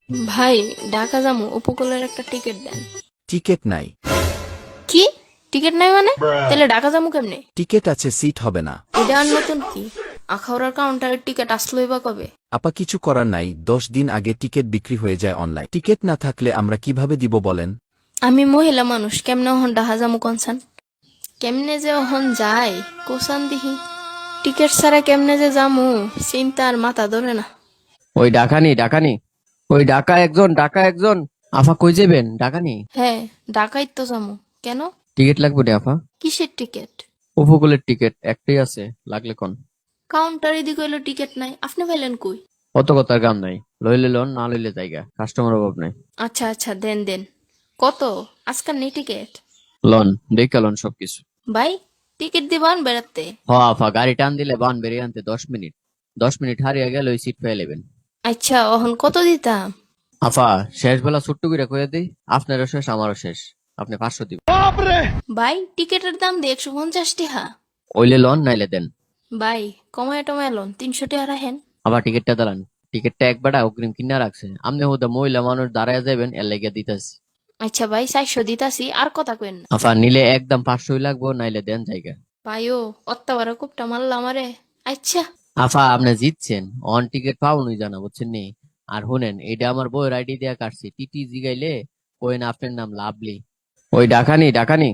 ভাই, ঢাকা যামু, উপকূলের একটা টিকিট দেন। টিকেট নাই। কি? টিকিট নাই মানে? তাহলে ঢাকা যামু কেমনে? টিকেট আছে, সিট হবে না। এটা আর নতুন কি? আখাউড়ার কাউন্টারের টিকিট আসলোই বা কবে? আপা কিছু করার নাই, 10 দিন আগে টিকেট বিক্রি হয়ে যায় অনলাইন। টিকেট না থাকলে আমরা কিভাবে দিব বলেন? আমি মহিলা মানুষ, কেমনে অহন ঢাকা যামু কনসান? কেমনে যে অহন যায় কোসান দিহি। টিকিট ছাড়া কেমনে যে যামু, চিন্তা আর মাথা ধরে না। ওই ডাকানি ওই ডাকা একজন। আফা কই যাবেন? ডাকানি হ্যাঁ, ঢাকাই তো যামু। কেন? টিকিট লাগবে রে আফা। কিসের টিকিট? উপকূলের টিকিট একটাই আছে, লাগলে কোন? কাউন্টারে দি কইলো টিকিট নাই, আপনি পাইলেন কই? অত কথার কাম নাই, লইলে লোন, না লইলে জায়গা, কাস্টমার অভাব নাই। আচ্ছা আচ্ছা, দেন দেন। কত? আজকাল নেই টিকিট? লোন দেখা লোন সবকিছু। ভাই, টিকিট দিবান বেড়াতে? হ আফা, গাড়ি টান দিলে বান বেরিয়ে আনতে 10 মিনিট। 10 মিনিট হারিয়ে গেলে ওই সিট পেয়ে নেবেন। আচ্ছা, অহন কত দিতাম? আফা শেষ বেলা ছোট্ট করে কয়ে দিই, আপনারও শেষ আমারও শেষ, আপনি 500 দিবেন। ভাই, টিকিটের দাম দিয়ে 150 টাকা। ওইলে লোন নাইলে দেন। ভাই, কমায় টমায় লোন 300 টাকা রাখেন। আবার টিকিটটা দাঁড়ান। টিকিটটা একবারটা অগ্রিম কিনা রাখছে, আপনি হতে মহিলা মানুষ দাঁড়ায় যাবেন, এর লেগে দিতেছি। আচ্ছা ভাই, 400 দিতাছি, আর কথা কইন না। আফা নিলে একদম 500 লাগবো, নাইলে দেন জায়গা। ভাইও, অত্যাবার কুপটা মারলা আমারে। আচ্ছা। আফা আপনি জিতছেন, অন টিকিট পাবনই জানা, বুঝছেন নি? আর শুনেন, এটা আমার বইয়ের আইডি দিয়া কাটছি, টিটি জিগাইলে কোয়েন আপনার নাম লাভলি। ওই ডাকানি